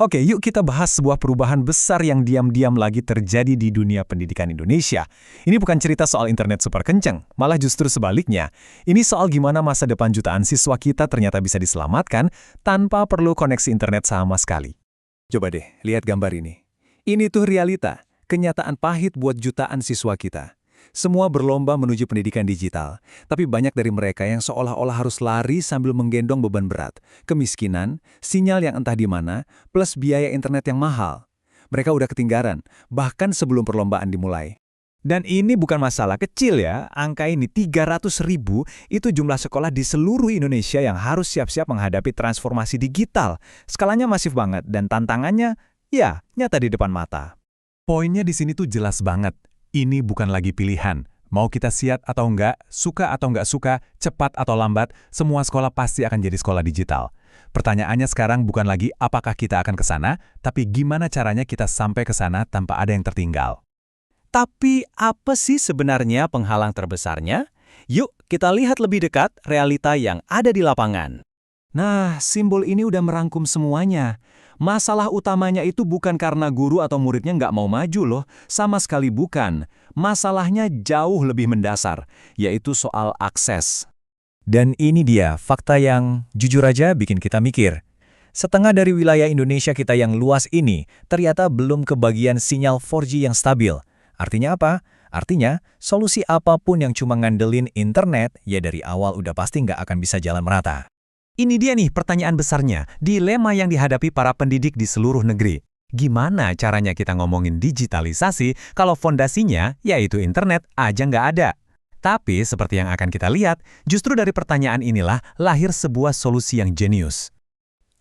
Oke, yuk kita bahas sebuah perubahan besar yang diam-diam lagi terjadi di dunia pendidikan Indonesia. Ini bukan cerita soal internet super kenceng, malah justru sebaliknya. Ini soal gimana masa depan jutaan siswa kita ternyata bisa diselamatkan tanpa perlu koneksi internet sama sekali. Coba deh, lihat gambar ini. Ini tuh realita, kenyataan pahit buat jutaan siswa kita. Semua berlomba menuju pendidikan digital, tapi banyak dari mereka yang seolah-olah harus lari sambil menggendong beban berat, kemiskinan, sinyal yang entah di mana, plus biaya internet yang mahal. Mereka udah ketinggalan, bahkan sebelum perlombaan dimulai. Dan ini bukan masalah kecil ya, angka ini 300.000 itu jumlah sekolah di seluruh Indonesia yang harus siap-siap menghadapi transformasi digital. Skalanya masif banget dan tantangannya, ya, nyata di depan mata. Poinnya di sini tuh jelas banget. Ini bukan lagi pilihan. Mau kita siap atau enggak, suka atau enggak suka, cepat atau lambat, semua sekolah pasti akan jadi sekolah digital. Pertanyaannya sekarang bukan lagi apakah kita akan ke sana, tapi gimana caranya kita sampai ke sana tanpa ada yang tertinggal. Tapi apa sih sebenarnya penghalang terbesarnya? Yuk kita lihat lebih dekat realita yang ada di lapangan. Nah, simbol ini udah merangkum semuanya. Masalah utamanya itu bukan karena guru atau muridnya nggak mau maju loh, sama sekali bukan. Masalahnya jauh lebih mendasar, yaitu soal akses. Dan ini dia fakta yang jujur aja bikin kita mikir. Setengah dari wilayah Indonesia kita yang luas ini ternyata belum kebagian sinyal 4G yang stabil. Artinya apa? Artinya, solusi apapun yang cuma ngandelin internet, ya dari awal udah pasti nggak akan bisa jalan merata. Ini dia nih pertanyaan besarnya, dilema yang dihadapi para pendidik di seluruh negeri. Gimana caranya kita ngomongin digitalisasi kalau fondasinya, yaitu internet, aja nggak ada? Tapi seperti yang akan kita lihat, justru dari pertanyaan inilah lahir sebuah solusi yang jenius.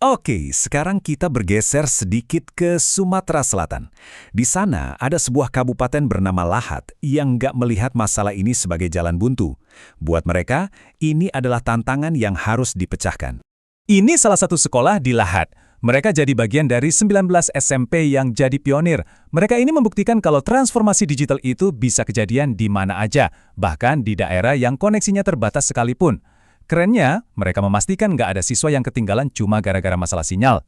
Oke, sekarang kita bergeser sedikit ke Sumatera Selatan. Di sana ada sebuah kabupaten bernama Lahat yang nggak melihat masalah ini sebagai jalan buntu. Buat mereka, ini adalah tantangan yang harus dipecahkan. Ini salah satu sekolah di Lahat. Mereka jadi bagian dari 19 SMP yang jadi pionir. Mereka ini membuktikan kalau transformasi digital itu bisa kejadian di mana aja, bahkan di daerah yang koneksinya terbatas sekalipun. Kerennya, mereka memastikan nggak ada siswa yang ketinggalan cuma gara-gara masalah sinyal.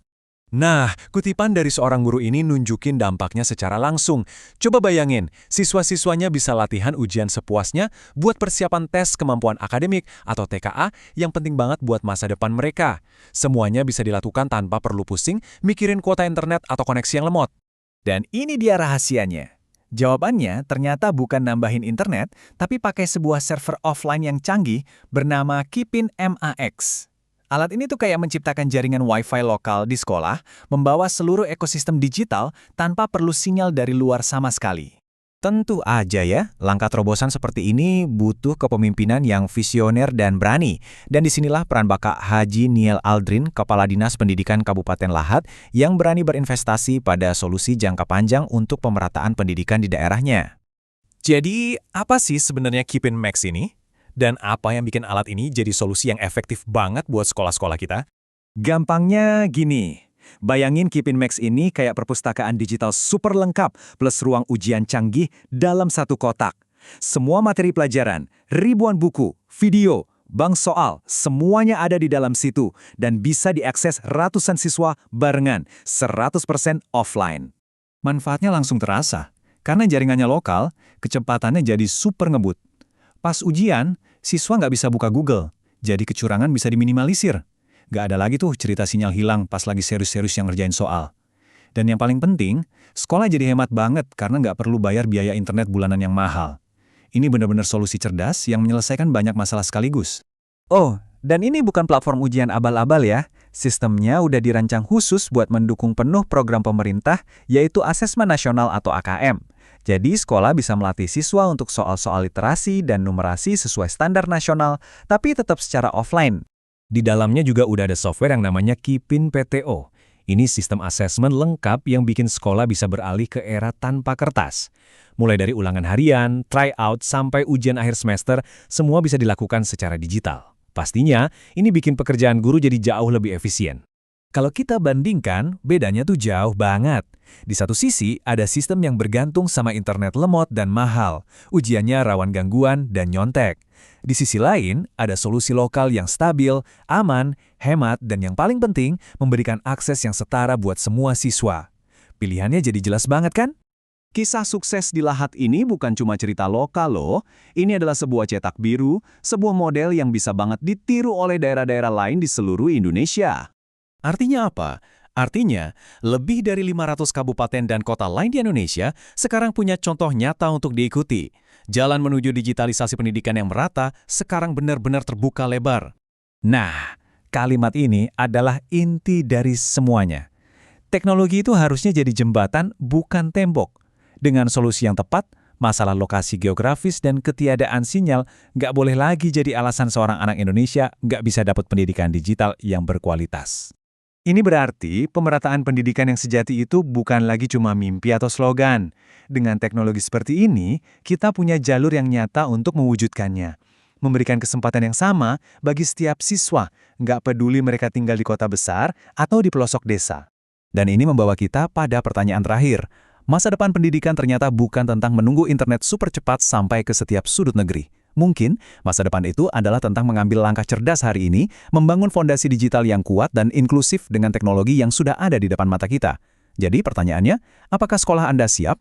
Nah, kutipan dari seorang guru ini nunjukin dampaknya secara langsung. Coba bayangin, siswa-siswanya bisa latihan ujian sepuasnya buat persiapan tes kemampuan akademik atau TKA yang penting banget buat masa depan mereka. Semuanya bisa dilakukan tanpa perlu pusing mikirin kuota internet atau koneksi yang lemot. Dan ini dia rahasianya. Jawabannya ternyata bukan nambahin internet, tapi pakai sebuah server offline yang canggih bernama Kipin MAX. Alat ini tuh kayak menciptakan jaringan Wi-Fi lokal di sekolah, membawa seluruh ekosistem digital tanpa perlu sinyal dari luar sama sekali. Tentu aja ya, langkah terobosan seperti ini butuh kepemimpinan yang visioner dan berani. Dan disinilah peran Bapak Haji Niel Aldrin, Kepala Dinas Pendidikan Kabupaten Lahat, yang berani berinvestasi pada solusi jangka panjang untuk pemerataan pendidikan di daerahnya. Jadi, apa sih sebenarnya Kipin Max ini? Dan apa yang bikin alat ini jadi solusi yang efektif banget buat sekolah-sekolah kita? Gampangnya gini. Bayangin Kipin Max ini kayak perpustakaan digital super lengkap plus ruang ujian canggih dalam satu kotak. Semua materi pelajaran, ribuan buku, video, bank soal, semuanya ada di dalam situ dan bisa diakses ratusan siswa barengan, 100% offline. Manfaatnya langsung terasa, karena jaringannya lokal, kecepatannya jadi super ngebut. Pas ujian, siswa nggak bisa buka Google, jadi kecurangan bisa diminimalisir. Nggak ada lagi tuh cerita sinyal hilang pas lagi serius-serius yang ngerjain soal. Dan yang paling penting, sekolah jadi hemat banget karena nggak perlu bayar biaya internet bulanan yang mahal. Ini benar-benar solusi cerdas yang menyelesaikan banyak masalah sekaligus. Oh, dan ini bukan platform ujian abal-abal ya. Sistemnya udah dirancang khusus buat mendukung penuh program pemerintah, yaitu Asesmen Nasional atau AKM. Jadi sekolah bisa melatih siswa untuk soal-soal literasi dan numerasi sesuai standar nasional, tapi tetap secara offline. Di dalamnya juga udah ada software yang namanya Kipin PTO. Ini sistem asesmen lengkap yang bikin sekolah bisa beralih ke era tanpa kertas. Mulai dari ulangan harian, tryout, sampai ujian akhir semester, semua bisa dilakukan secara digital. Pastinya, ini bikin pekerjaan guru jadi jauh lebih efisien. Kalau kita bandingkan, bedanya tuh jauh banget. Di satu sisi, ada sistem yang bergantung sama internet lemot dan mahal. Ujiannya rawan gangguan dan nyontek. Di sisi lain, ada solusi lokal yang stabil, aman, hemat, dan yang paling penting, memberikan akses yang setara buat semua siswa. Pilihannya jadi jelas banget kan? Kisah sukses di Lahat ini bukan cuma cerita lokal loh. Ini adalah sebuah cetak biru, sebuah model yang bisa banget ditiru oleh daerah-daerah lain di seluruh Indonesia. Artinya apa? Artinya, lebih dari 500 kabupaten dan kota lain di Indonesia sekarang punya contoh nyata untuk diikuti. Jalan menuju digitalisasi pendidikan yang merata sekarang benar-benar terbuka lebar. Nah, kalimat ini adalah inti dari semuanya. Teknologi itu harusnya jadi jembatan, bukan tembok. Dengan solusi yang tepat, masalah lokasi geografis dan ketiadaan sinyal nggak boleh lagi jadi alasan seorang anak Indonesia nggak bisa dapat pendidikan digital yang berkualitas. Ini berarti pemerataan pendidikan yang sejati itu bukan lagi cuma mimpi atau slogan. Dengan teknologi seperti ini, kita punya jalur yang nyata untuk mewujudkannya. Memberikan kesempatan yang sama bagi setiap siswa, nggak peduli mereka tinggal di kota besar atau di pelosok desa. Dan ini membawa kita pada pertanyaan terakhir. Masa depan pendidikan ternyata bukan tentang menunggu internet super cepat sampai ke setiap sudut negeri. Mungkin masa depan itu adalah tentang mengambil langkah cerdas hari ini, membangun fondasi digital yang kuat dan inklusif dengan teknologi yang sudah ada di depan mata kita. Jadi pertanyaannya, apakah sekolah Anda siap?